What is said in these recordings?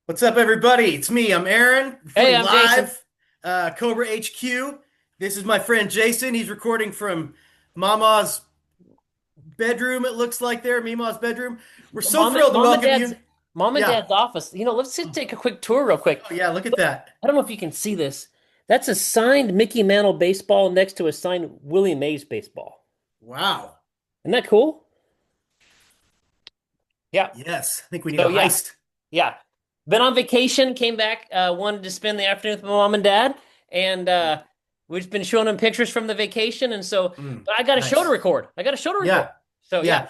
What's up, everybody? It's me. I'm Aaron, Hey, recording I'm Jason. live, Cobra HQ. This is my friend Jason. He's recording from Mama's bedroom, it looks like there, Mima's bedroom. We're so Mom and thrilled to mom and welcome dad's you. mom and Yeah. dad's office. Let's just take a quick tour real quick. Oh, yeah, look at that. I don't know if you can see this. That's a signed Mickey Mantle baseball next to a signed Willie Mays baseball. Wow. Isn't that cool? Yeah. Yes, I think we need So a yeah, heist. yeah. Been on vacation, came back, wanted to spend the afternoon with my mom and dad, and we've been showing them pictures from the vacation, and so Mm, but I got a show to nice. record. I got a show to record. Yeah, So yeah.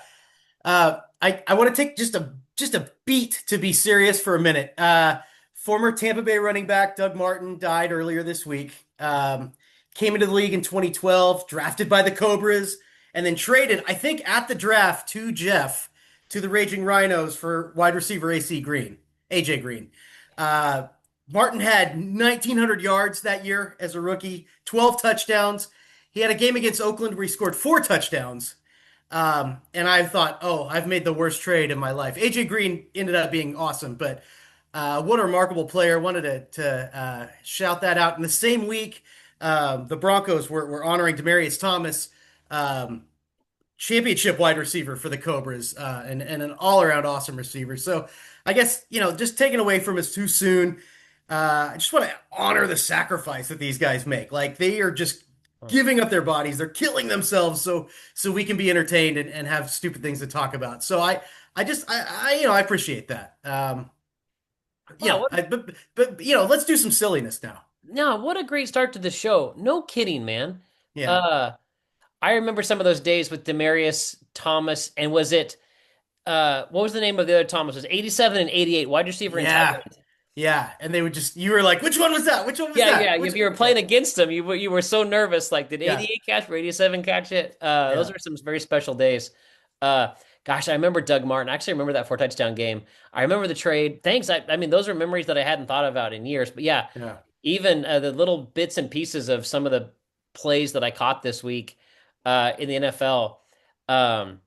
yeah. I want to take just a beat to be serious for a minute. Former Tampa Bay running back Doug Martin died earlier this week. Came into the league in 2012, drafted by the Cobras, and then traded, I think, at the draft to Jeff to the Raging Rhinos for wide receiver AJ Green. Uh, Martin had 1,900 yards that year as a rookie, 12 touchdowns. He had a game against Oakland where he scored four touchdowns. And I thought, oh, I've made the worst trade in my life. AJ Green ended up being awesome, but what a remarkable player. Wanted to shout that out. In the same week, the Broncos were honoring Demaryius Thomas, um, championship wide receiver for the Cobras, and an all around awesome receiver. So I guess, just taken away from us too soon. I just want to honor the sacrifice that these guys make. Like they are just giving up their bodies, they're killing themselves so we can be entertained and have stupid things to talk about. So I appreciate that. Wow, what Let's do some silliness now. no, what a great start to the show. No kidding, man. Yeah. Uh I remember some of those days with Demarius Thomas, and was it what was the name of the other Thomas? It was 87 and 88, wide receiver and tight Yeah. end. Yeah. And they would just you were like, which one was that? Which one was Yeah, yeah. that? If you were playing against them, you were so nervous. Like, did Yeah. 88 catch or 87 catch it? Those Yeah. were some very special days. Gosh, I remember Doug Martin. I actually remember that four touchdown game. I remember the trade. Thanks. I mean, those are memories that I hadn't thought about in years. But yeah, Yeah. even the little bits and pieces of some of the plays that I caught this week in the NFL. Um,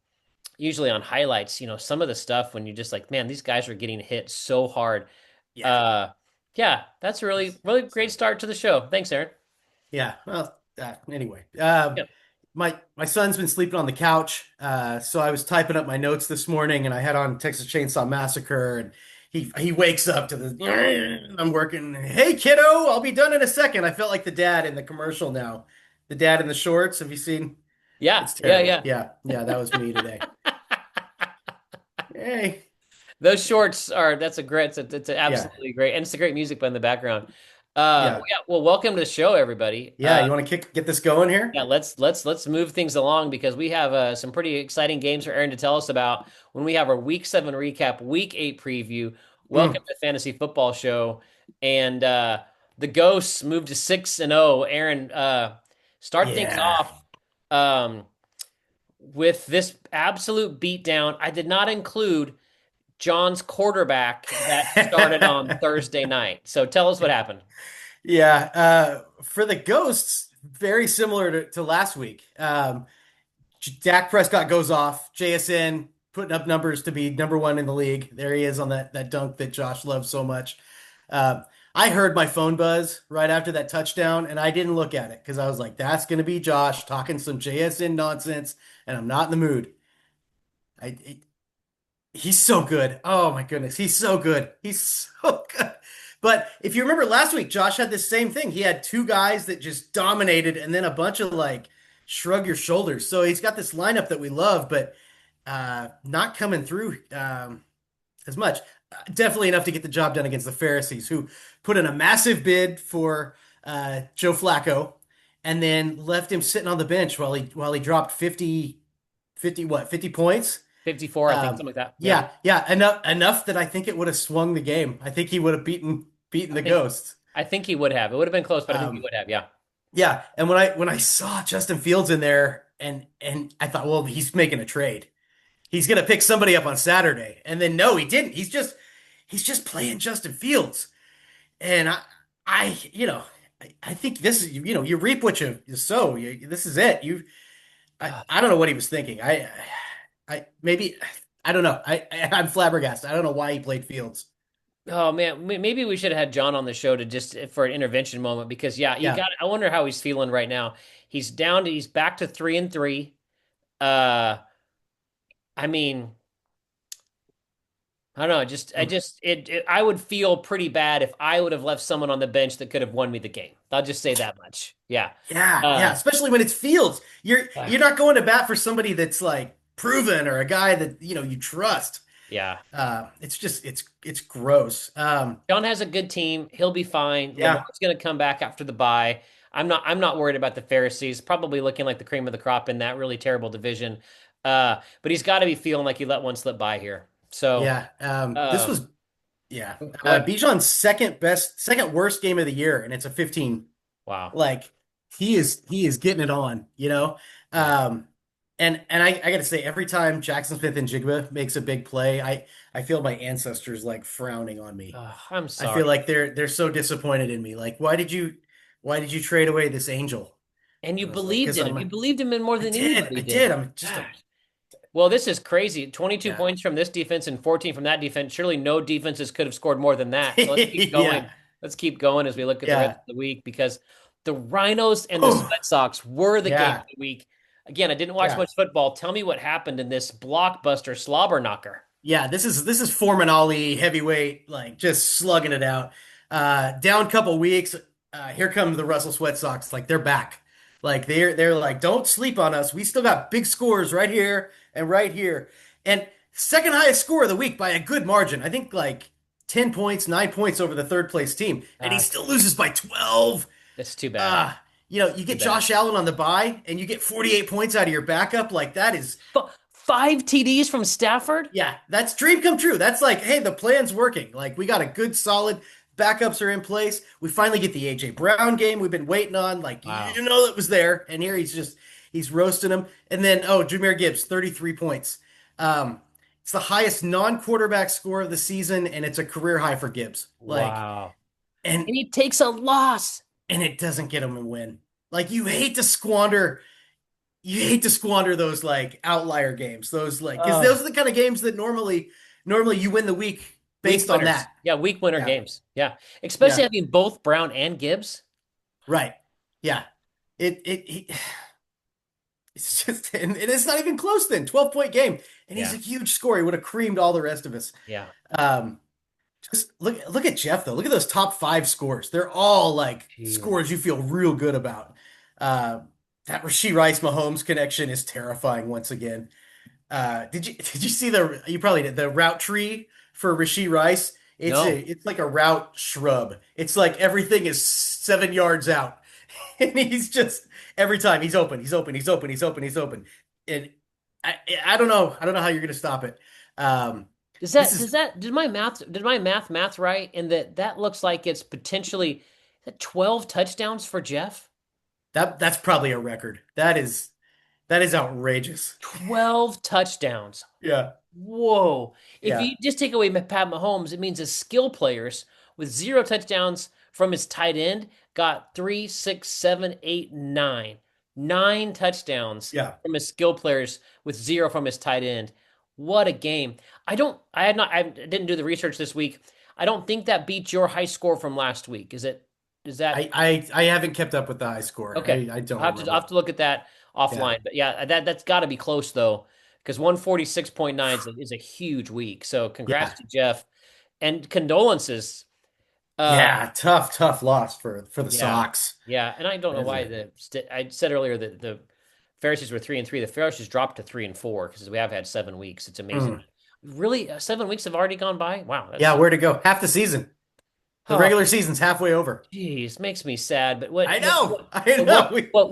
Usually on highlights, some of the stuff when you're just like, man, these guys are getting hit so hard. Yeah. Uh, yeah, that's a really, really great start to the show. Thanks, Aaron. Yeah. Well, anyway, Yeah. my son's been sleeping on the couch, so I was typing up my notes this morning, and I had on Texas Chainsaw Massacre, and he wakes up to the. I'm working. Hey, kiddo, I'll be done in a second. I felt like the dad in the commercial now. The dad in the shorts. Have you seen? Yeah, It's yeah, terrible. yeah. Yeah, yeah, that was me today. Hey, Those shorts are it's yeah, absolutely great, and it's a great music in the background. yeah, Yeah, well, welcome to the show, everybody. yeah. You want to get this going here? Yeah, let's move things along because we have some pretty exciting games for Aaron to tell us about when we have our Week 7 recap, Week 8 preview. Mm, Welcome to Fantasy Football Show, and the Ghosts moved to 6-0. Aaron, start things yeah. off. Um, with this absolute beatdown. I did not include John's quarterback that started on Thursday night. So tell us what happened. Yeah, for the Ghosts, very similar to last week. Dak Prescott goes off. JSN putting up numbers to be number one in the league. There he is on that dunk that Josh loves so much. Um, I heard my phone buzz right after that touchdown, and I didn't look at it because I was like, "That's going to be Josh talking some JSN nonsense," and I'm not in the mood. I He's so good. Oh my goodness, he's so good. He's so good. But if you remember last week, Josh had this same thing. He had two guys that just dominated and then a bunch of like shrug your shoulders. So he's got this lineup that we love, but not coming through as much. Definitely enough to get the job done against the Pharisees, who put in a massive bid for Joe Flacco and then left him sitting on the bench while he dropped 50 points. 54, I think, something like that. Yeah. Yeah, enough that I think it would have swung the game. I think he would have beaten I the think Ghosts. I think he would have. It would have been close, but I think he Um, would have. Yeah. yeah, and when I saw Justin Fields in there, and I thought, well, he's making a trade. He's gonna pick somebody up on Saturday, and then no, he didn't. He's just playing Justin Fields, and I think this is you reap what you sow. This is it. I don't know what he was thinking. I maybe I don't know. I'm flabbergasted. I don't know why he played Fields. Oh man, maybe we should have had John on the show to just for an intervention moment because yeah, you Yeah. got. I wonder how he's feeling right now. He's back to 3-3. Uh, I mean, I don't know. I would feel pretty bad if I would have left someone on the bench that could have won me the game. I'll just say that much. Yeah. Yeah, yeah, Uh, especially when it's Fields. uh, You're not going to bat for somebody that's like proven or a guy that, you trust. yeah. It's gross. John has a good team. He'll be fine. Yeah. Lamar's going to come back after the bye. I'm not worried about the Pharisees. Probably looking like the cream of the crop in that really terrible division. But he's got to be feeling like he let one slip by here. So, Yeah. This uh, was yeah. go ahead. Bijan's second worst game of the year, and it's a 15. Wow. Like he is getting it on. Yeah. Um, and I gotta say, every time Jackson Smith and Jigba makes a big play, I feel my ancestors like frowning on me. I'm I feel sorry. like they're so disappointed in me. Like, why did you trade away this angel? And you I was like, believed because in him. You believed him in more I than did, anybody I did. did. I'm just a, God. Well, this is crazy. 22 yeah, points from this defense and 14 from that defense. Surely no defenses could have scored more than that. So let's keep yeah, going. Let's keep going as we look at the rest yeah. of the week because the Rhinos and the Oh, Sweat Sox were the game of yeah, the week. Again, I didn't watch yeah. much football. Tell me what happened in this blockbuster slobber knocker. Yeah, this is Foreman Ali heavyweight, like just slugging it out. Down couple weeks. Here come the Russell Sweat Sox. Like they're back. Like they're like, don't sleep on us. We still got big scores right here and right here. And second highest score of the week by a good margin. I think like 10 points, 9 points over the third place team. And he still loses by 12. That's too bad. Uh, you Too get bad. Josh Allen on the bye and you get 48 points out of your backup. Like that is Five TDs from Stafford? yeah, that's dream come true. That's like, hey, the plan's working. Like we got a good solid backups are in place. We finally get the AJ Brown game we've been waiting on. Like Wow. it was there, and here he's roasting them. And then Jameer Gibbs, 33 points. It's the highest non-quarterback score of the season, and it's a career high for Gibbs. Like Wow. and And he takes a loss. and it doesn't get him a win. Like you hate to squander those like outlier games. Those like because Uh, those are the kind of games that normally you win the week Week based on winners. that. Yeah, week winner Yeah. games. Yeah. Especially Yeah. having both Brown and Gibbs. Right. Yeah. It's just and it's not even close then. 12-point game. And he's Yeah. a huge score. He would have creamed all the rest of us. Yeah. Um just look at Jeff though. Look at those top five scores. They're all like Jeez. scores you feel real good about. Uh that Rasheed Rice Mahomes connection is terrifying once again. Did you see you probably did the route tree for Rasheed Rice? No. It's like a route shrub. It's like everything is 7 yards out. And he's just every time he's open, he's open, he's open, he's open, he's open. And I I don't know. I don't know how you're gonna stop it. Um Does this that is does that did my math right in that looks like it's potentially is that 12 touchdowns for Jeff? that's probably a record. That is outrageous. 12 touchdowns. Yeah. Whoa. If Yeah. you just take away Pat Mahomes, it means his skill players with zero touchdowns from his tight end got three, six, seven, eight, nine. Nine touchdowns Yeah. from his skill players with zero from his tight end. What a game. I didn't do the research this week. I don't think that beats your high score from last week. Is that I haven't kept up with the high score. okay? I don't I'll have remember. to look at that Yeah. offline. But yeah, that's got to be close though, because 146.9 is a huge week. So congrats Yeah. to Jeff and condolences. Uh, Yeah, tough loss for the yeah, Sox. yeah, and I don't know why I said earlier that the Pharisees were 3-3. The Pharisees dropped to 3-4 because we have had 7 weeks. It's amazing. Mm. Really, 7 weeks have already gone by. Wow, Yeah, that's where to go? Half the season. The oh, regular season's halfway over. geez, makes me sad. But I know. I but know. what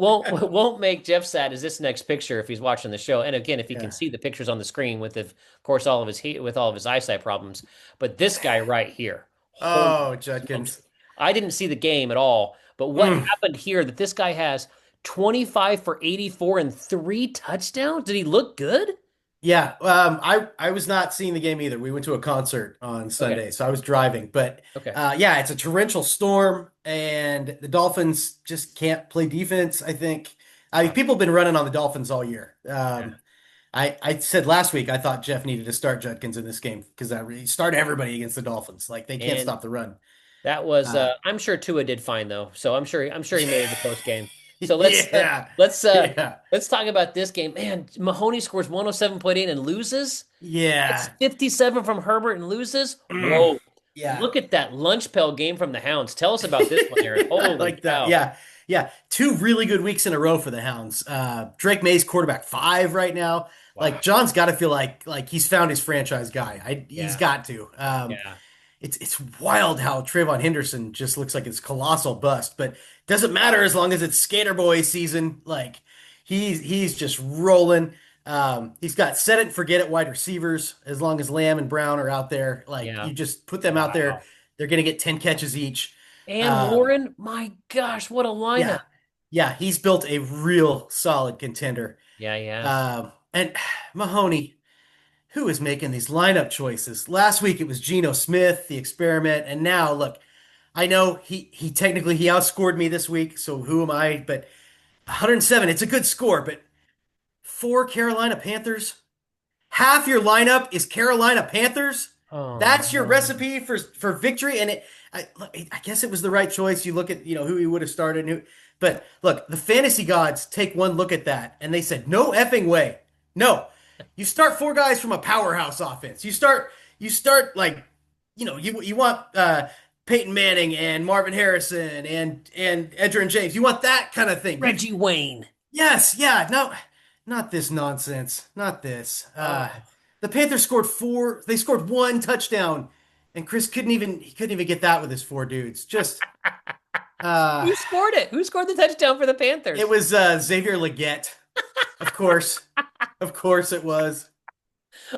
won't make Jeff sad is this next picture if he's watching the show. And again, if he can Yeah. see the pictures on the screen of course, with all of his eyesight problems. But this guy right here, holy Oh, smokes! Judkins. I didn't see the game at all, but what Mm. happened here? That this guy has 25 for 84 and three touchdowns. Did he look good? Yeah. I was not seeing the game either. We went to a concert on Okay, Sunday, so I was driving. But okay, yeah, it's a torrential storm, and the Dolphins just can't play defense. I think wow, people have been running on the Dolphins all year. yeah, I said last week I thought Jeff needed to start Judkins in this game because I really start everybody against the Dolphins. Like they can't And stop the run. that was Uh, I'm sure Tua did fine though. So I'm sure he made it to post game. So yeah, let's yeah, let's talk about this game. Man, Mahoney scores 107.8 and loses. It's yeah, 57 from Herbert and loses. mm, Whoa. yeah. Look at that lunch pail game from the Hounds. Tell us about this one, Aaron. I Holy like that. cow. Yeah, yeah. Two really good weeks in a row for the Hounds. Drake May's quarterback 5 right now. Wow. Like John's got to feel like he's found his franchise guy. He's Yeah. got to. Yeah. It's wild how Trayvon Henderson just looks like it's colossal bust, but doesn't matter as long as it's Skater Boy season. Like he's just rolling. He's got set it and forget it wide receivers as long as Lamb and Brown are out there. Like Yeah. you just put them out there, Wow. they're gonna get 10 catches each. And Um, Warren, my gosh, what a lineup. yeah, yeah, he's built a real solid contender. Yeah, yeah. And Mahoney, who is making these lineup choices? Last week it was Geno Smith, the experiment, and now look, I know he technically he outscored me this week, so who am I? But 107, it's a good score, but 4 Carolina Panthers. Half your lineup is Carolina Panthers. Oh That's your no. recipe for victory, and I guess it was the right choice. You look at who he would have started, but look, the fantasy gods take one look at that, and they said no effing way, no. You start 4 guys from a powerhouse offense. You start like you want Peyton Manning and Marvin Harrison and Edgerrin James. You want that kind of thing. Reggie Wayne. Yes, yeah, no, not this nonsense. Not this. Oh. The Panthers scored 4. They scored 1 touchdown, and Chris couldn't even get that with his 4 dudes. Just uh, Who scored it? Who scored the touchdown for the it Panthers? was Xavier Leggett, of course, of course it was.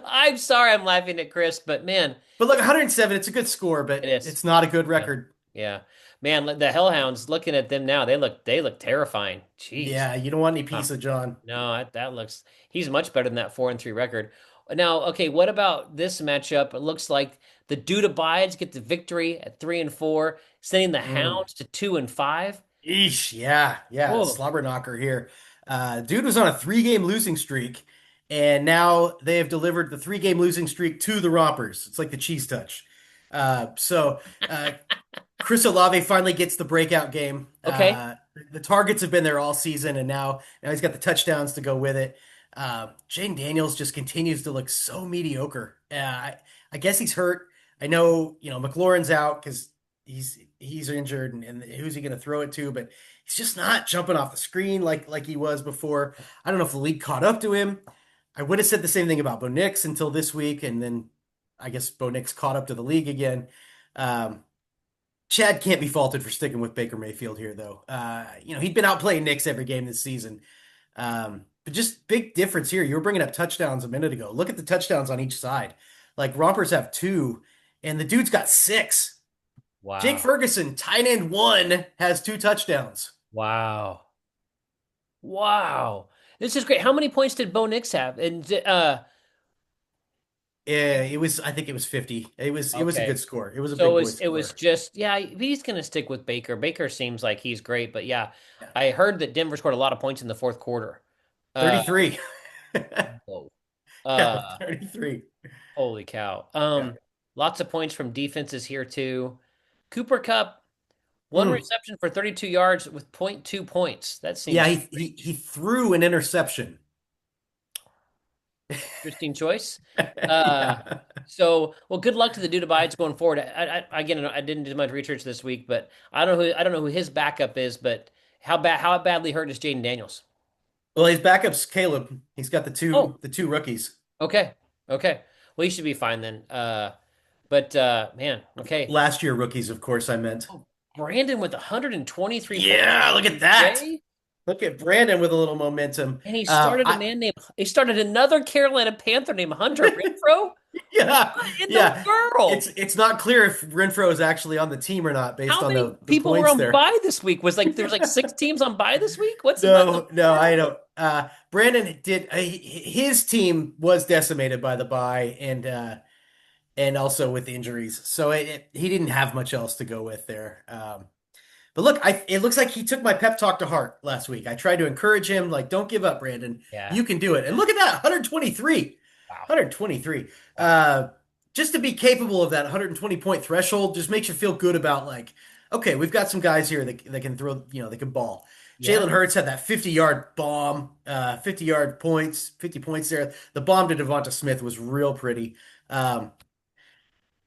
I'm sorry I'm laughing at Chris, but man, But look, 107. It's a good score, it but is. it's not a good Yeah. record. Yeah. Man, the Hellhounds looking at them now, they look terrifying. Jeez. Yeah, you don't want any Huh. piece of John. No, that looks he's much better than that 4-3 record. Now, okay, what about this matchup? It looks like the Dude Abides get the victory at 3-4, sending the Mm. Hounds to 2-5. Eesh, yeah, yeah, Oh, slobber knocker here. Dude was on a 3 game losing streak, and now they have delivered the 3 game losing streak to the Rompers. It's like the cheese touch. So Chris Olave finally gets the breakout game. okay. The targets have been there all season, and now he's got the touchdowns to go with it. Jane Daniels just continues to look so mediocre. I guess he's hurt. I know, McLaurin's out because he's injured, and who's he going to throw it to? But he's just not jumping off the screen like he was before. I don't know if the league caught up to him. I would have said the same thing about Bo Nix until this week, and then I guess Bo Nix caught up to the league again. Um, Chad can't be faulted for sticking with Baker Mayfield here, though. He'd been outplaying Knicks every game this season. But just big difference here. You were bringing up touchdowns a minute ago. Look at the touchdowns on each side. Like Rompers have 2, and the dude's got 6. Jake Wow. Ferguson, tight end 1, has 2 touchdowns. Wow. Wow. This is great. How many points did Bo Nix have? And Yeah, I think it was 50. It was a okay. good score. It was a So big boy it was score. just yeah, he's gonna stick with Baker. Baker seems like he's great, but yeah, Yeah. I heard that Denver scored a lot of points in the fourth quarter. Uh 33. whoa. Yeah, Uh 33. holy cow. Yeah. Lots of points from defenses here too. Cooper Cup, one Mm. reception for 32 yards with point 0.2 points. That Yeah, seems he threw an interception. interesting choice. Uh, Yeah. well, good luck to the dude abides going forward. Again, I didn't do much research this week, but I don't know who his backup is, but how badly hurt is Jaden Daniels? Well, his backup's Caleb. He's got the Oh, two the two rookies. okay, okay. Well, he should be fine then. But man, okay. Last year rookies, of course, I meant. Oh, Brandon with 123 points Yeah, look at that. today, Look at Brandon with a little momentum. and I he started another Carolina Panther named Hunter Renfro. yeah, What in the yeah. world? It's not clear if Renfro is actually on the team or not based How on many the people were points on there. bye this week? There's like 6 teams on bye this week? What the No, no, I world? don't. Brandon did his team was decimated by the bye and also with injuries, so he didn't have much else to go with there. But look, it looks like he took my pep talk to heart last week. I tried to encourage him, like, don't give up, Brandon. Yeah. You can do it. And look at that, 123. Wow. 123. Wow. Just to be capable of that 120 point threshold just makes you feel good about like, okay, we've got some guys here that can throw, they can ball. Yeah. Jalen Hurts had that 50-yard bomb, 50-yard points, 50 points there. The bomb to Devonta Smith was real pretty. Um,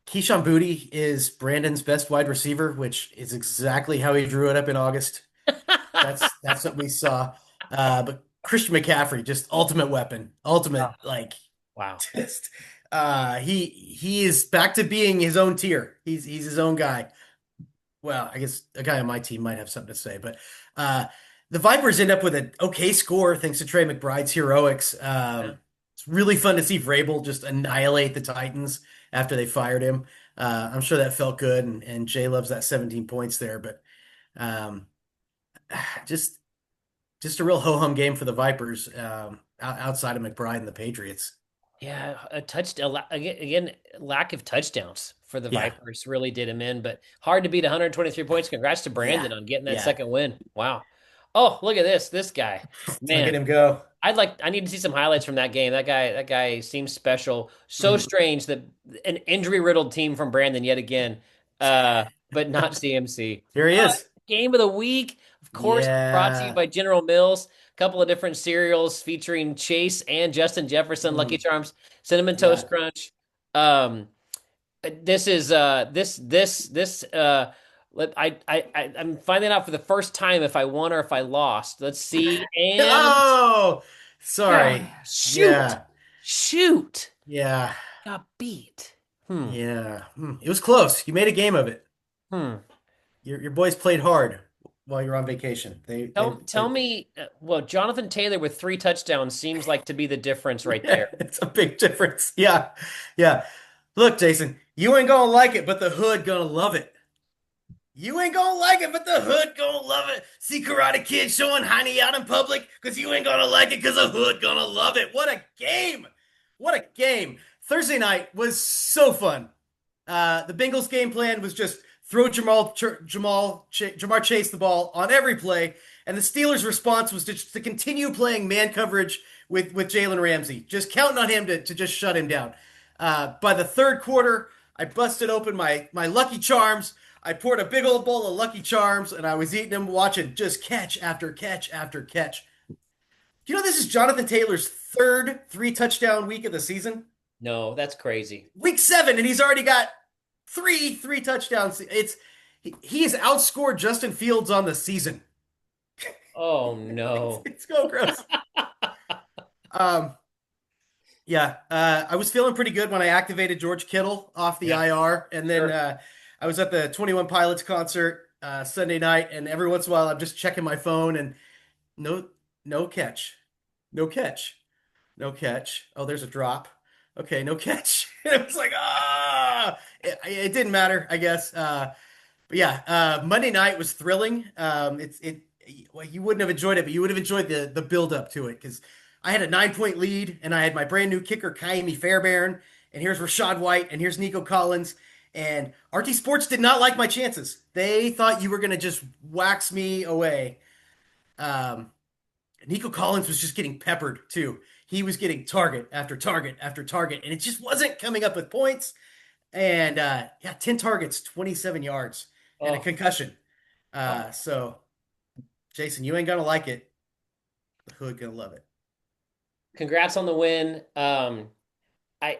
Keyshawn Boutte is Brandon's best wide receiver, which is exactly how he drew it up in August. That's what we saw. But Christian McCaffrey, just ultimate weapon, Oh, ultimate like wow. just he is back to being his own tier. He's his own guy. Well, I guess a guy on my team might have something to say, but uh, the Vipers end up with an okay score thanks to Trey McBride's heroics. Yeah. It's really fun to see Vrabel just annihilate the Titans after they fired him. I'm sure that felt good, and Jay loves that 17 points there, but um, just just a real ho-hum game for the Vipers outside of McBride and the Patriots. Yeah, a touchdown again, lack of touchdowns for the Yeah, Vipers really did him in, but hard to beat 123 points. Congrats to yeah, Brandon on getting that yeah. second win. Wow. Oh, look at this guy. Look at Man, him go. I need to see some highlights from that game. That guy seems special. So Mhm. strange that an injury-riddled team from Brandon yet again. But not CMC. Here he is. Game of the week, of course, brought to you Yeah. by General Mills. A couple of different cereals featuring Chase and Justin Jefferson, Lucky Mm, Charms, Cinnamon yeah. Toast Crunch. Um, this is this I'm finding out for the first time if I won or if I lost. Let's see. And Oh, sorry. shoot, Yeah. shoot, Yeah. got beat. Hmm. Yeah. It was close. You made a game of it. Hmm. Your boys played hard while you're on vacation. Tell me, well, Jonathan Taylor with 3 touchdowns seems like to be the difference right Yeah, there. it's a big difference. Yeah. Yeah. Look, Jason, you ain't gonna like it, but the hood gonna love it. You ain't gonna like it, but the hood gonna love it. See Karate Kid showing Heine out in public because you ain't gonna like it because the hood gonna love it. What a game! What a game! Thursday night was so fun. The Bengals game plan was just throw Jamar Chase the ball on every play, and the Steelers' response was just to continue playing man coverage with Jalen Ramsey, just counting on him to just shut him down. By the third quarter, I busted open my Lucky Charms. I poured a big old bowl of Lucky Charms, and I was eating them, watching just catch after catch after catch. Do you know this is Jonathan Taylor's third 3 touchdown week of the season? No, that's crazy. Week 7, and he's already got three touchdowns. He has outscored Justin Fields on the season. Oh no. It's so gross. Um, yeah, I was feeling pretty good when I activated George Kittle off the Yeah, IR, and then sure. I was at the 21 Pilots concert Sunday night, and every once in a while I'm just checking my phone, and no, no catch, no catch, no catch. Oh, there's a drop. Okay, no catch. It was like it didn't matter, I guess. But yeah, Monday night was thrilling. Well, you wouldn't have enjoyed it, but you would have enjoyed the build up to it because I had a 9 point lead and I had my brand new kicker Kaimi Fairbairn, and here's Rashad White, and here's Nico Collins, and RT Sports did not like my chances. They thought you were gonna just wax me away. Um, Nico Collins was just getting peppered too. He was getting target after target after target, and it just wasn't coming up with points. And yeah, 10 targets, 27 yards, and a Oh, concussion. oh. So, Jason, you ain't gonna like it. The hood gonna love it. Congrats on the win. I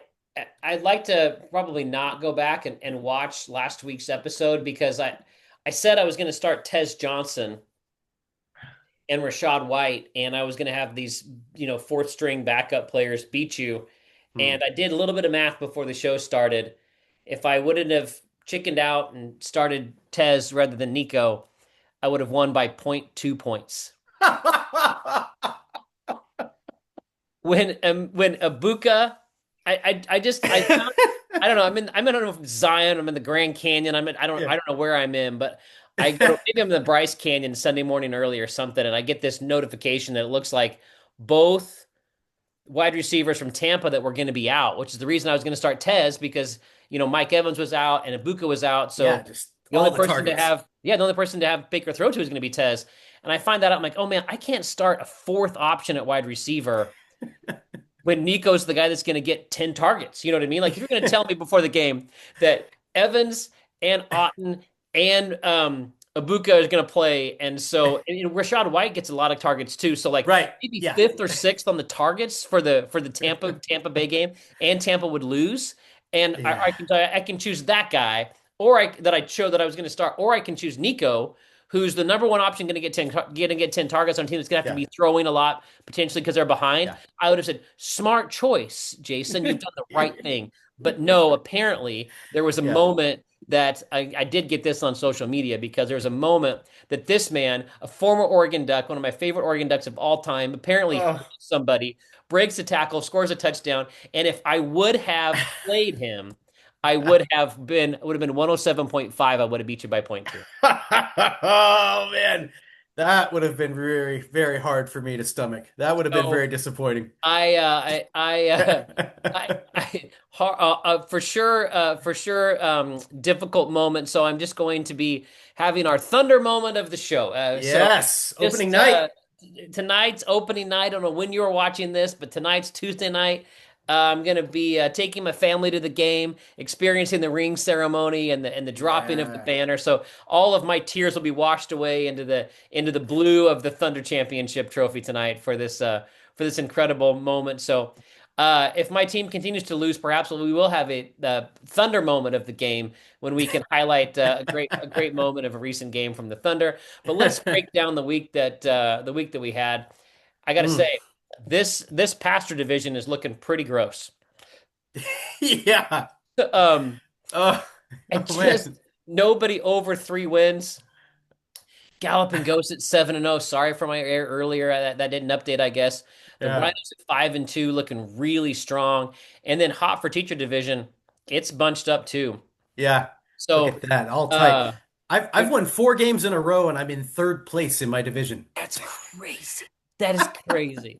I'd like to probably not go back and watch last week's episode because I said I was going to start Tez Johnson and Rashad White, and I was going to have these, fourth string backup players beat you. Hmm. And I did a little bit of math before the show started. If I wouldn't have chickened out and started Tez rather than Nico, I would have won by point 0.2 points. When Abuka, I found, I don't know, I'm in, I don't know if it's Zion, I'm in the Grand Canyon, I Yeah. don't know where I'm in, but I go to, maybe I'm in the Bryce Canyon Sunday morning early or something, and I get this notification that it looks like both wide receivers from Tampa that were going to be out, which is the reason I was going to start Tez because Mike Evans was out and Abuka was out, Yeah, so just only All the person to targets. have, yeah, the only person to have Baker throw to is going to be Tez. And I find that out. I'm like, oh man, I can't start a fourth option at wide receiver when Nico's the guy that's going to get 10 targets. You know what I mean? Like if you're going to tell me before the game that Evans and Otton and Ibuka is going to play, and Rashad White gets a lot of targets too. So like Right. maybe Yeah. fifth or sixth on the targets for the Tampa Bay game, and Tampa would lose. And Yeah. I can tell you, I can choose that guy, or that I showed that I was going to start, or I can choose Nico, who's the number one option, going to get 10 targets on a team that's going to have to Yeah. be throwing a lot potentially because they're behind. Yeah. I would have said, smart choice, Jason. You've done the right thing. But no, apparently there was a Yeah. moment that I did get this on social media because there was a moment that this man, a former Oregon Duck, one of my favorite Oregon Ducks of all time, apparently hurt Oh. somebody, breaks a tackle, scores a touchdown. And if I would have played him, I would have been 107.5. I would have beat you by point two. Oh man, that would have been very, very hard for me to stomach. That would have been So very disappointing. for sure, difficult moment. So I'm just going to be having our thunder moment of the show. Yes, opening Just night. tonight's opening night. I don't know when you are watching this, but tonight's Tuesday night. I'm going to be taking my family to the game, experiencing the ring ceremony and the dropping of the Yeah. banner. So all of my tears will be washed away into the blue of the Thunder Championship trophy tonight for this incredible moment. So if my team continues to lose, perhaps we will have a Thunder moment of the game when we can highlight a great moment of a recent game from the Thunder. But let's break down the week that we had. I got to Mm. say, this Pastor division is looking pretty gross. Yeah. Um, Oh, I oh just man. nobody over 3 wins. Galloping Ghost at 7-0. Sorry for my error earlier. That didn't update, I guess. The Yeah. Rhinos at 5-2, looking really strong. And then hot for teacher division, it's bunched up too. Yeah. Look So at that. All tight. uh I've if won 4 games in a row and I'm in third place in my division. that's crazy. That is crazy.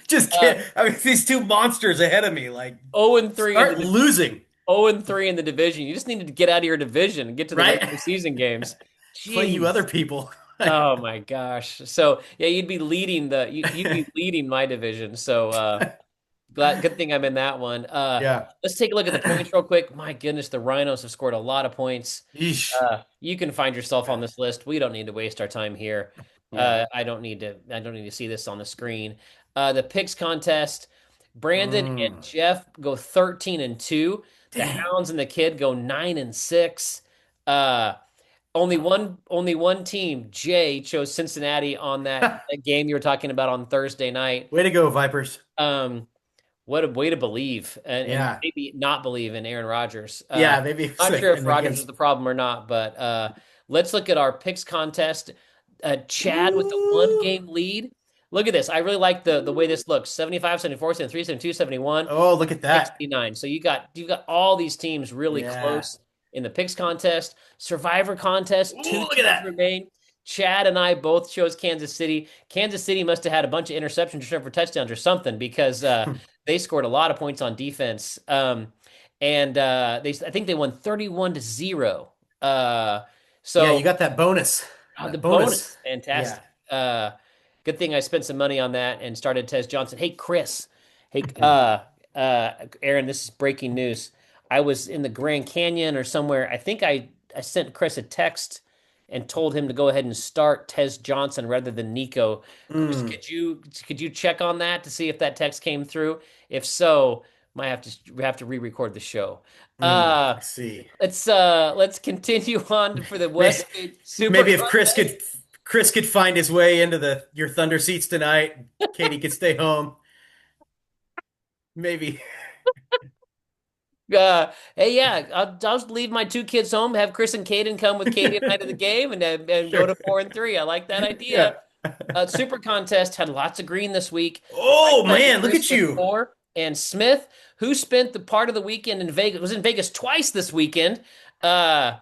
Just Uh kidding. I mean, these two monsters ahead of me, like, 0-3 in start the losing, 0-3 in the division. You just needed to get out of your division and get to the right? regular season games. Play you other Jeez. people. Oh my gosh. So yeah, you'd be leading my division. So good thing I'm in that one. Yeah. Let's take a look at the points real quick. My goodness, the Rhinos have scored a lot of points. Yeesh. You can find yourself on this list. We don't need to waste our time here. Yeah. I don't need to see this on the screen. The picks contest. Brandon and Mm. Jeff go 13-2. The Dang. Hounds and the Kid go 9-6. Uh, only one team, Jay, chose Cincinnati on that game you were talking about on Thursday night. Way to go, Vipers. Um, what a way to believe and Yeah. maybe not believe in Aaron Rodgers. Yeah, maybe it's Not like sure if and Rodgers is against. the problem or not, but let's look at our picks contest. Chad with the one Ooh. game lead. Look at this. I really like the way this looks. 75, 74, 73, 72, 71, Oh, look at that. 69. So you got all these teams really Yeah. close in the picks contest. Survivor contest, Ooh, two look at teams that. remain. Chad and I both chose Kansas City. Kansas City must have had a bunch of interceptions returned for touchdowns or something because they scored a lot of points on defense. And I think they won 31-0. Yeah, you So got that bonus. the That bonus. bonus, Yeah. fantastic. Good thing I spent some money on that and started Tez Johnson. Hey, Chris. Hey, Aaron, this is breaking news. I was in the Grand Canyon or somewhere. I think I sent Chris a text and told him to go ahead and start Tez Johnson rather than Nico. Chris, Mm. could you check on that to see if that text came through? If so, we have to re-record the show. I see. Let's continue on for the May- Westgate Super Maybe if Contest. Chris could find his way into the your Thunder seats tonight, Katie could stay home. Maybe. Hey, yeah, I'll just leave my 2 kids home, have Chris and Caden come with Katie and I to the game, and go Sure. to 4-3. I like that idea. Yeah. Super Contest had lots of green this week. Oh Right back to man, look Chris at with you. 4, and Smith, who spent the part of the weekend in Vegas, was in Vegas twice this weekend. Uh,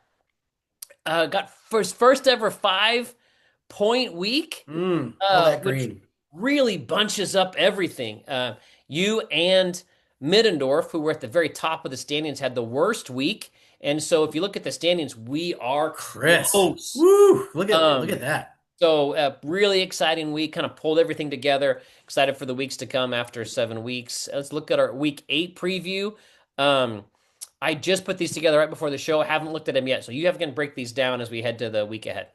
got first ever 5-point week, All that which green. really bunches up everything. You and Middendorf, who were at the very top of the standings, had the worst week, And so if you look at the standings, we are Chris. close. Woo! Look at Um, that. so really exciting week, kind of pulled everything together. Excited for the weeks to come after 7 weeks. Let's look at our week 8 preview. Um, I just put these together right before the show. I haven't looked at them yet, so you have to break these down as we head to the week ahead.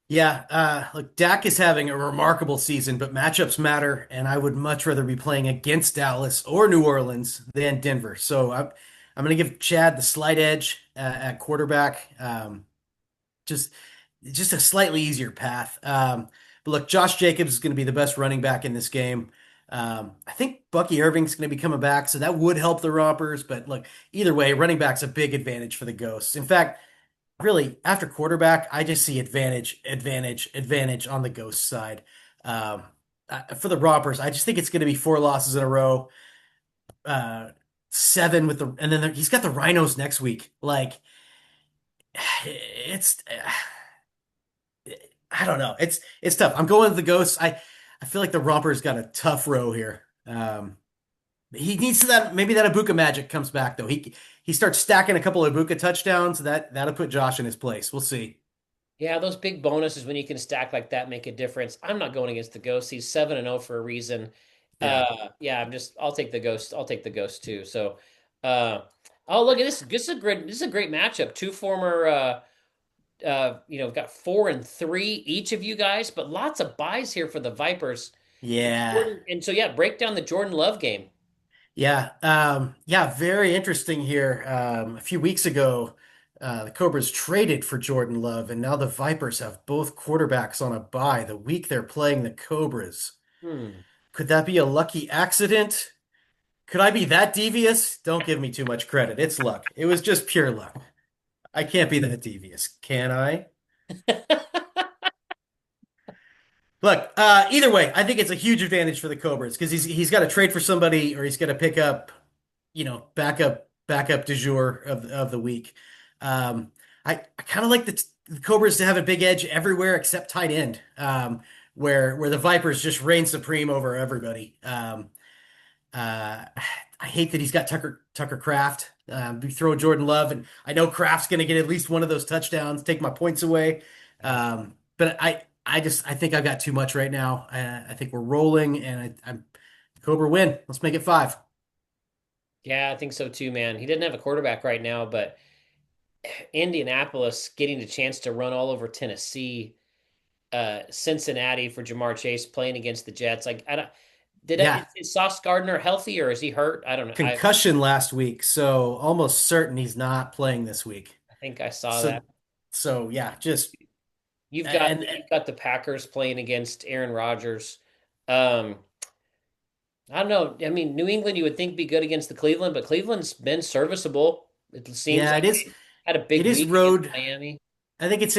Yeah, look, Dak is having a remarkable season, but matchups matter, and I would much rather be playing against Dallas or New Orleans than Denver. So I'm going to give Chad the slight edge at quarterback. Just just a slightly easier path. But look, Josh Jacobs is going to be the best running back in this game. I think Bucky Irving's going to be coming back, so that would help the Rompers. But look, either way, running back's a big advantage for the Ghosts. In fact, really, after quarterback, I just see advantage, advantage, advantage on the Ghost side. Um, for the Rompers, I just think it's going to be 4 losses in a row, uh, seven with the, and then he's got the Rhinos next week. Like, it's, I don't know. It's tough. I'm going with the Ghosts. I feel like the Rompers got a tough row here. He needs to that maybe that Ibuka magic comes back though. He starts stacking a couple of Ibuka touchdowns. That'll put Josh in his place. We'll see. Yeah, those big bonuses when you can stack like that make a difference. I'm not going against the Ghost. He's 7-0 for a reason. Yeah. Yeah, I'll take the Ghost. I'll take the Ghost too. So, uh, oh, look at this. This is a great matchup. Two former, we've got 4-3 each of you guys, but lots of buys here for the Vipers. Yeah. And so, yeah, break down the Jordan Love game. Yeah. Yeah, very interesting here. A few weeks ago, the Cobras traded for Jordan Love, and now the Vipers have both quarterbacks on a bye the week they're playing the Cobras. Hmm. Could that be a lucky accident? Could I be that devious? Don't give me too much credit. It's luck. It was just pure luck. I can't be that devious, can I? Look, either way, I think it's a huge advantage for the Cobras because he's got to trade for somebody or he's got to pick up, backup du jour of the week. I kind of like the Cobras to have a big edge everywhere except tight end, where the Vipers just reign supreme over everybody. I hate that he's got Tucker Kraft. We throw Jordan Love, and I know Kraft's going to get at least one of those touchdowns, take my points away. But I think I've got too much right now. I think we're rolling, and I'm Cobra win. Let's make it 5. Yeah, I think so too, man. He didn't have a quarterback right now, but Indianapolis getting a chance to run all over Tennessee, Cincinnati for Jamar Chase playing against the Jets. Like, I don't, Yeah, is Sauce Gardner healthy or is he hurt? I don't know. concussion last week, so almost certain he's not playing this week. I think I saw So that. so yeah, just You've got and you've got the Packers playing against Aaron Rodgers. Um, I don't know. I mean, New England you would think be good against the Cleveland, but Cleveland's been serviceable. It seems yeah, like it is they had a it big is week against road. Miami. I think it's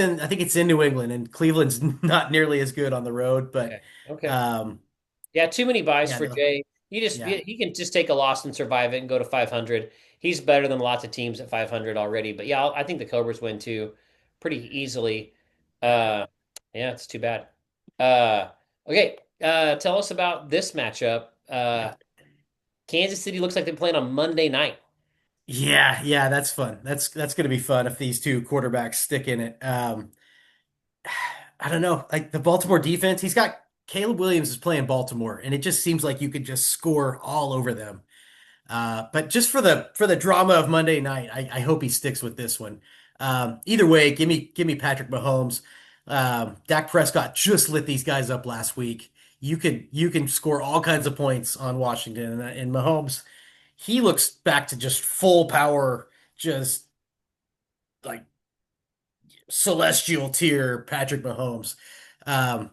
in New England, and Cleveland's not nearly as good on the road, but Okay. Okay. um, Yeah, too many buys yeah, for no, Jay. yeah, He can just take a loss and survive it and go to 500. He's better than lots of teams at 500 already. But yeah, I think the Cobras win too, pretty easily. yeah. Uh, yeah, it's too bad. Uh, okay, tell us about this matchup. Kansas City looks like they're playing on Monday night. Yeah, that's fun. That's going to be fun if these two quarterbacks stick in it. I don't know, like the Baltimore defense. He's got Caleb Williams is playing Baltimore, and it just seems like you could just score all over them. But just for the drama of Monday night, I hope he sticks with this one. Either way, give me Patrick Mahomes. Dak Prescott just lit these guys up last week. You can score all kinds of points on Washington and Mahomes. He looks back to just full power, just like celestial tier Patrick Mahomes. Um,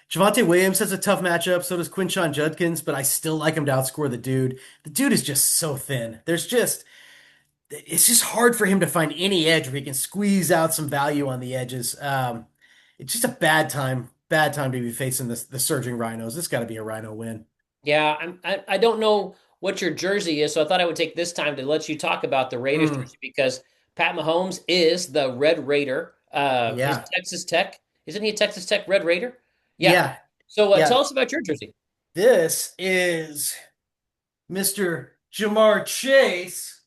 Javonte Williams has a tough matchup. So does Quinshon Judkins, but I still like him to outscore the dude. The dude is just so thin. It's just hard for him to find any edge where he can squeeze out some value on the edges. It's just a bad time to be facing the surging Rhinos. This got to be a Rhino win. Yeah, I don't know what your jersey is, so I thought I would take this time to let you talk about the Raiders Mm, jersey because Pat Mahomes is the Red Raider. Is yeah, Texas Tech? Isn't he a Texas Tech Red Raider? Yeah. yeah, So tell yeah. us about your jersey. This is Mr. Jamar Chase,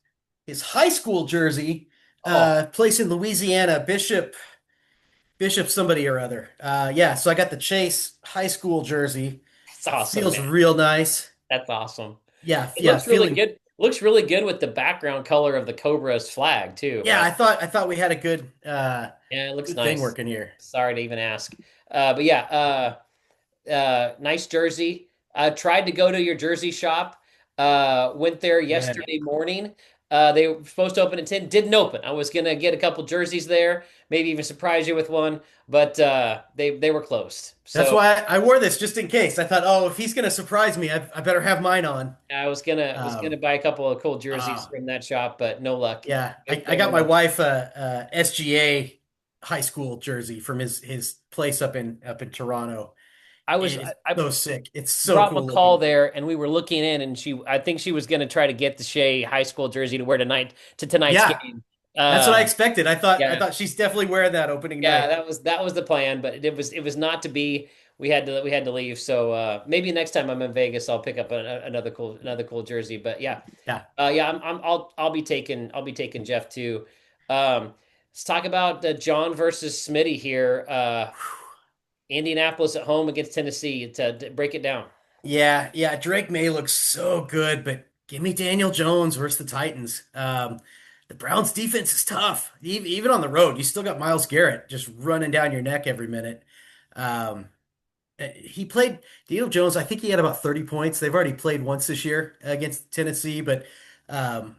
his high school jersey. Oh, place in Louisiana, Bishop somebody or other. Yeah, so I got the Chase high school jersey. that's awesome, Feels man. real nice. That's awesome. Yeah, It yeah, looks really feeling. good. Looks really good with the background color of the Cobra's flag too, Yeah, right? I thought we had a Yeah, it looks good thing nice. working here. Sorry to even ask. But yeah, nice jersey. Tried to go to your jersey shop. Went there Man, yesterday morning. They were supposed to open at 10, didn't open. I was gonna get a couple jerseys there, maybe even surprise you with one, but they were closed. that's So why I wore this just in case. I thought, oh, if he's gonna surprise me, I better have mine on. I was gonna buy a couple of cool jerseys Uh, from that shop, but no luck. yeah, I No got more my luck. wife a SGA high school jersey from his place up in Toronto. I was It is I so sick. It's so brought cool McCall looking. there, and we were looking in, and I think she was gonna try to get the Shea high school jersey to wear tonight to tonight's Yeah, game. that's what I Uh, expected. I yeah. thought she's definitely wearing that opening Yeah, night. that was the plan, but it was not to be. We had to leave. So maybe next time I'm in Vegas, I'll pick up another cool jersey. But yeah, Yeah. yeah, I'll be taking Jeff too. Let's talk about John versus Smitty here. Indianapolis at home against Tennessee. To break it down. Yeah, yeah. Drake May looks so good, but give me Daniel Jones versus the Titans. The Browns defense is tough. Even on the road, you still got Myles Garrett just running down your neck every minute. Um, he played Daniel Jones. I think he had about 30 points. They've already played once this year against Tennessee, but um,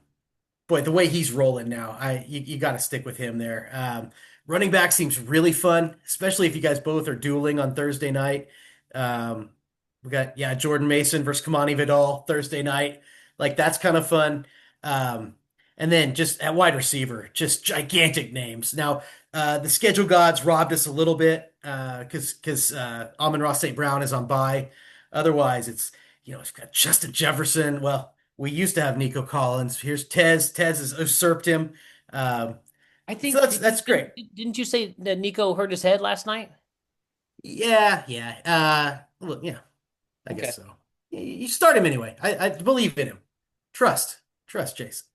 boy, the way he's rolling now, you got to stick with him there. Running back seems really fun, especially if you guys both are dueling on Thursday night. Um, we got Jordan Mason versus Kamani Vidal Thursday night. Like that's kind of fun. Um, and then just at wide receiver, just gigantic names. Now the schedule gods robbed us a little bit because Amon-Ra St. Brown is on bye. Otherwise, it's got Justin Jefferson. Well, we used to have Nico Collins. Here's Tez. Tez has usurped him. Um, I so think that's that's great. didn't you say that Nico hurt his head last night? Yeah, yeah. Well, yeah, I guess Okay. so. You start him anyway. I believe in him. Trust, trust, Jason.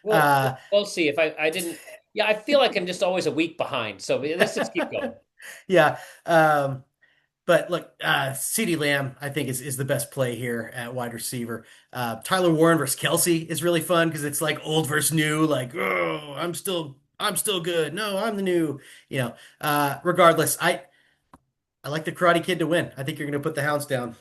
Well, Uh, we'll see. If I didn't, yeah, I feel like I'm just always a week behind. So let's just keep going. yeah. But look, CeeDee Lamb, I think is the best play here at wide receiver. Tyler Warren versus Kelsey is really fun because it's like old versus new. Like, oh, I'm still good. No, I'm the new. Regardless, I like the Karate Kid to win. I think you're going to put the Hounds down.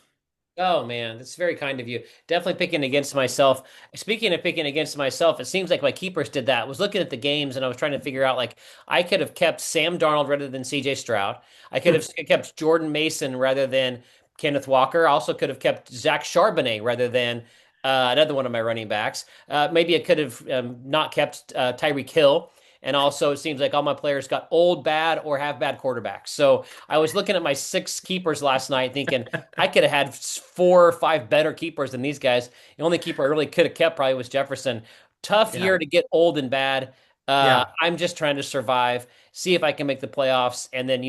Oh man, that's very kind of you. Definitely picking against myself. Speaking of picking against myself, it seems like my keepers did that. I was looking at the games and I was trying to figure out like I could have kept Sam Darnold rather than CJ Stroud. I could have kept Jordan Mason rather than Kenneth Walker. I also could have kept Zach Charbonnet rather than another one of my running backs. Maybe I could have not kept Tyreek Hill. And also, it seems like all my players got old, bad, or have bad quarterbacks. So I was looking at my six keepers last night, thinking I could have had 4 or 5 better keepers than these guys. The only keeper I really could have kept probably was Jefferson. Tough Yeah, year to get old and bad. yeah. I'm just trying to survive, see if I can make the playoffs, and then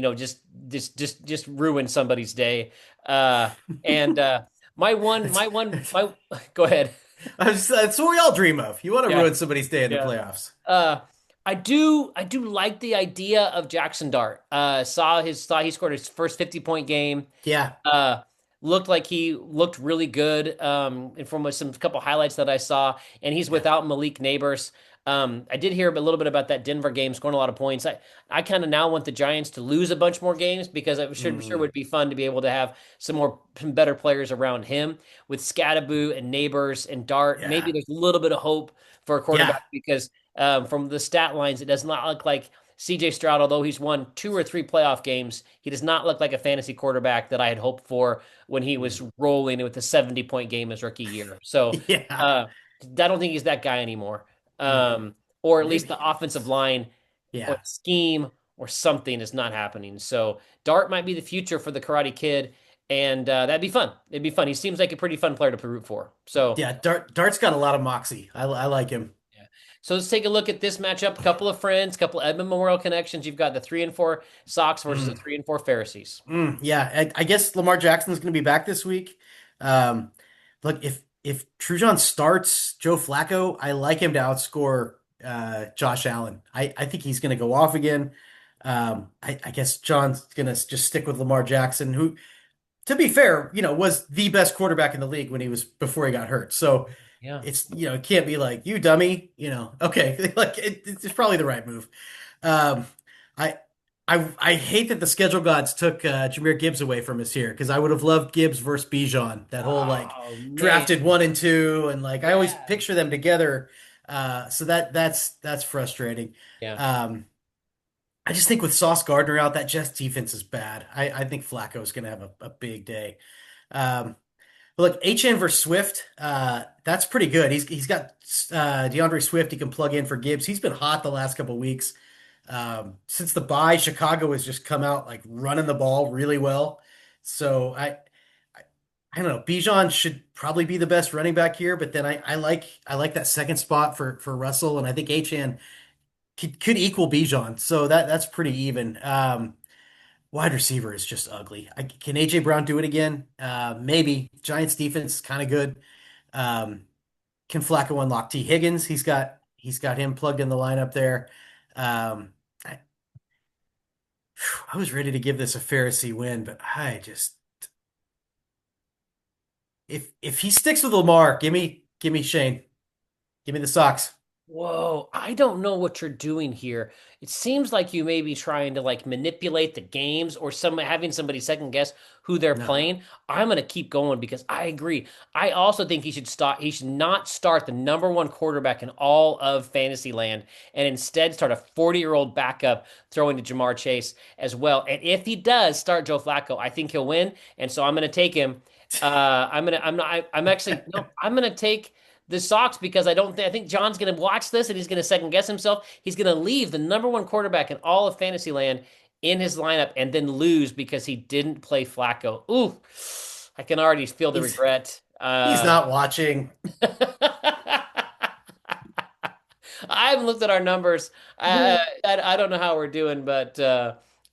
just ruin somebody's day. And my go ahead. That's what we all dream of. You want to Yeah, ruin somebody's day in the yeah. playoffs. Uh, I do like the idea of Jackson Dart. Saw he scored his first 50-point game. Yeah, Uh, Looked like he looked really good. And from some couple highlights that I saw, and he's yeah. without Malik Neighbors. I did hear a little bit about that Denver game, scoring a lot of points. I kind of now want the Giants to lose a bunch more games because it sure Mm, would be fun to be able to have some better players around him with Scadaboo and Neighbors and Dart. Maybe yeah, there's a little bit of hope for a yeah. quarterback because from the stat lines, it does not look like CJ Stroud, although he's won 2 or 3 playoff games, he does not look like a fantasy quarterback that I had hoped for when he was Mm. rolling with a 70-point game his rookie year. So Yeah. uh, I don't think he's that guy anymore. Mm. Or at least Maybe the he offensive is. line or Yeah. scheme or something is not happening. So Dart might be the future for the Karate Kid, and that'd be fun. It'd be fun. He seems like a pretty fun player to root for. So Yeah, Dart's got a lot of moxie. I like him. yeah. So let's take a look at this matchup. A couple of friends, couple of Edmund Memorial connections. You've got the 3-4 Sox versus the Mm. 3-4 Pharisees. Yeah, I guess Lamar Jackson's going to be back this week. Um, look, if Trujon starts Joe Flacco, I like him to outscore Josh Allen. I think he's going to go off again. I guess John's going to just stick with Lamar Jackson, who, to be fair, was the best quarterback in the league when he was before he got hurt. So Yeah. it can't be like you dummy, okay, like it's probably the right move. Um, I I hate that the schedule gods took Jahmyr Gibbs away from us here because I would have loved Gibbs versus Bijan, that whole like Oh man. drafted 1 and 2, and like I always Yeah. picture them together. So that's frustrating. Yeah. Um, I just think with Sauce Gardner out, that Jets defense is bad. I think Flacco is going to have a big day. Um, but look, HN versus Swift, that's pretty good. He's got DeAndre Swift he can plug in for Gibbs. He's been hot the last couple of weeks. Since the bye, Chicago has just come out like running the ball really well. So I, I don't know. Bijan should probably be the best running back here, but then I like that second spot for Russell, and I think HN could equal Bijan. So that's pretty even. Wide receiver is just ugly. Can AJ Brown do it again? Maybe. Giants defense is kind of good. Um, can Flacco unlock T Higgins? He's got him plugged in the lineup there. I, I was ready to give this a Pharisee win, but I just if he sticks with Lamar, give me Shane. Give me the Sox. Whoa, I don't know what you're doing here. It seems like you may be trying to like manipulate the games or having somebody second guess who they're No. playing. I'm gonna keep going because I agree. I also think he should not start the number one quarterback in all of fantasy land and instead start a 40-year-old backup throwing to Jamar Chase as well. And if he does start Joe Flacco, I think he'll win. And so I'm gonna take him. I'm not I'm actually no, I'm gonna take the Sox because I think John's going to watch this and he's going to second guess himself. He's going to leave the number one quarterback in all of Fantasyland in his lineup and then lose because he didn't play Flacco. Ooh, I can already feel the He's regret. he's not watching. I haven't looked at our numbers. I don't know how we're doing, but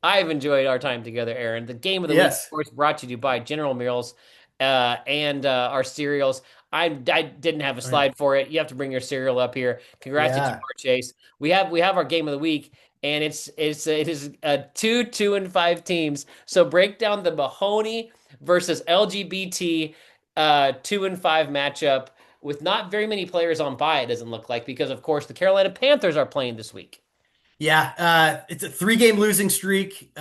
I've enjoyed our time together, Aaron. The game of the week, of Yes. course, brought to you by General Mills and our cereals. I didn't have a Oh, yeah. slide for it. You have to bring your cereal up here. Congrats to Yeah. Jamar Chase. We have our game of the week, and it is two and five teams. So break down the Mahoney versus LGBT 2 and 5 matchup with not very many players on bye, it doesn't look like, because of course the Carolina Panthers are playing this week. Yeah, it's a 3 game losing streak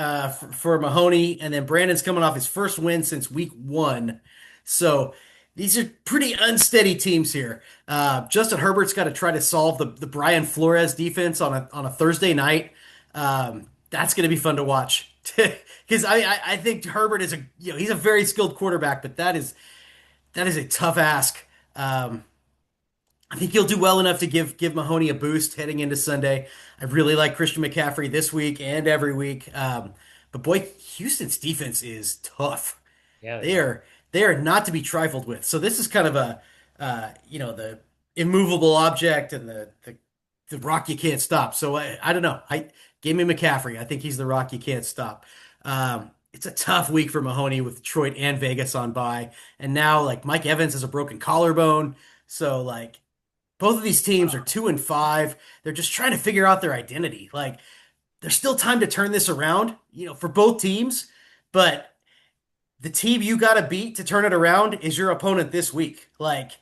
for Mahoney, and then Brandon's coming off his first win since week 1. So these are pretty unsteady teams here. Justin Herbert's got to try to solve the Brian Flores defense on a Thursday night. That's going to be fun to watch because I think Herbert is he's a very skilled quarterback, but that is a tough ask. Um, I think he'll do well enough to give Mahoney a boost heading into Sunday. I really like Christian McCaffrey this week and every week. But boy, Houston's defense is tough. Yeah, they They are. are they are not to be trifled with. So this is kind of the immovable object and the rock you can't stop. So I don't know. I Give me McCaffrey. I think he's the rock you can't stop. It's a tough week for Mahoney with Detroit and Vegas on bye, and now like Mike Evans has a broken collarbone. So like both of these teams are 2 and 5. They're just trying to figure out their identity. Like there's still time to turn this around, for both teams, but the team you got to beat to turn it around is your opponent this week. Like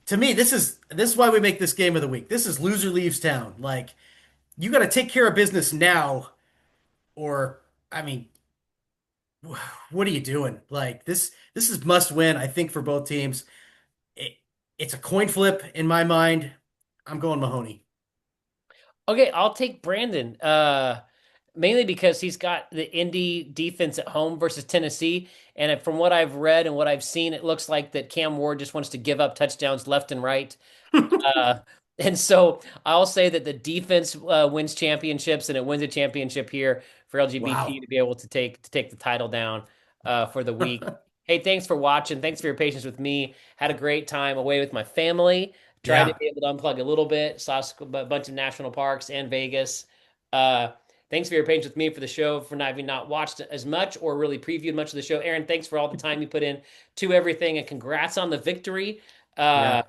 to me, this is why we make this game of the week. This is loser leaves town. Like you got to take care of business now, or I mean, what are you doing? Like this is must win. I think for both teams. It, it's a coin flip in my mind. I'm going Mahoney. Okay, I'll take Brandon. Mainly because he's got the Indy defense at home versus Tennessee, and from what I've read and what I've seen, it looks like that Cam Ward just wants to give up touchdowns left and right. Uh, and so I'll say that the defense wins championships, and it wins a championship here for LGBT Wow. to be able to take the title down for the week. Hey, thanks for watching. Thanks for your patience with me. Had a great time away with my family. Tried to Yeah. be able to unplug a little bit. Saw a bunch of national parks and Vegas. Uh, Thanks for your patience with me for the show, for not having not watched as much or really previewed much of the show. Aaron, thanks for all the time you put in to everything, and congrats on the victory. Uh, Yeah.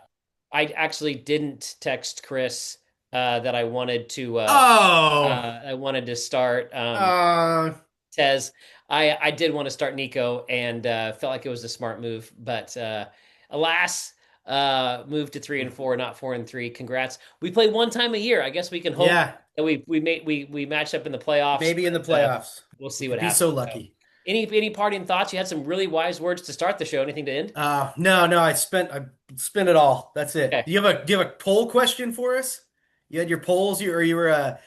I actually didn't text Chris that Oh, I wanted to start. uh, Tez. I did want to start Nico and felt like it was a smart move, but alas, moved to 3-4, not 4-3. Congrats. We play one time a year. I guess we can hope yeah, that we match up in the playoffs, maybe in the but playoffs. we'll We see could what be so happens. So, lucky. any parting thoughts? You had some really wise words to start the show. Anything to end? No, I spent it all. That's it. Okay. Do you have a poll question for us? You had your polls, or you were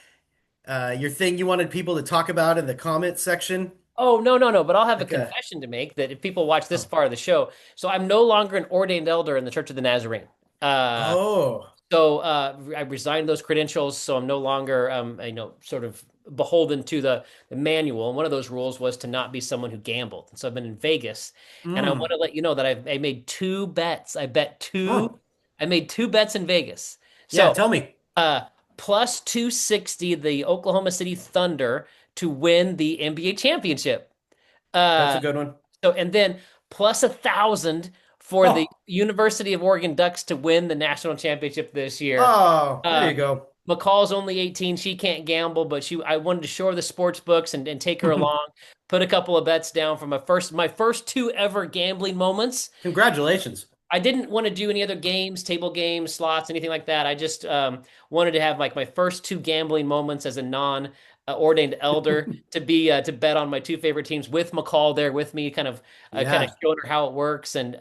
your thing you wanted people to talk about in the comment section? Oh, no, no, no. But I'll have a Like a confession to make that if people watch this oh far of the show, so I'm no longer an ordained elder in the Church of the Nazarene. Uh, oh So I resigned those credentials, so I'm no longer, sort of beholden to the manual. And one of those rules was to not be someone who gambled. And so I've been in Vegas, and I want mm, to let you know that I made two bets. oh I made two bets in Vegas. yeah. So Tell me. uh, plus 260, the Oklahoma City Thunder to win the NBA championship. That's a Uh, good one. and then plus 1,000 for the Oh University of Oregon Ducks to win the national championship this year. oh, there Uh, you go. McCall's only 18. She can't gamble, but I wanted to show her the sports books and take her along. Put a couple of bets down for my first two ever gambling moments. Congratulations. I didn't want to do any other games, table games, slots, anything like that. I just wanted to have like my first two gambling moments as a non ordained elder to bet on my two favorite teams with McCall there with me, kind of Yeah, showing her how it works, and it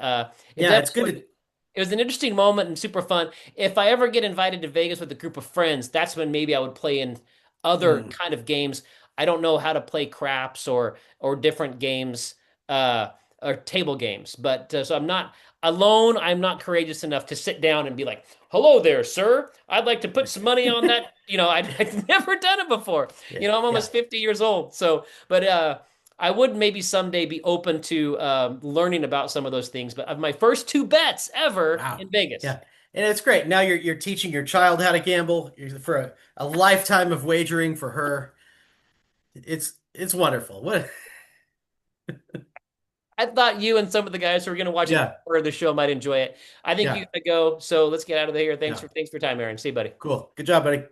yeah. It's definitely good was, to. it was an interesting moment and super fun. If I ever get invited to Vegas with a group of friends, that's when maybe I would play in other Mm, kind of games. I don't know how to play craps or different games uh, or table games, but so I'm not alone. I'm not courageous enough to sit down and be like, "Hello there, sir. I'd like to put some money on that." I've never done it before. yeah, I'm yeah. almost 50 years old, so but I would maybe someday be open to learning about some of those things. But of my first two bets ever Wow. in Vegas. Yeah. And it's great. Now you're teaching your child how to gamble for a lifetime of wagering for her. It's wonderful. What? I thought you and some of the guys who were going to watch it Yeah. for the show might enjoy it. I think you Yeah. gotta go. So let's get out of here. Yeah. Thanks for your time, Aaron. See you, buddy. Cool. Good job, buddy.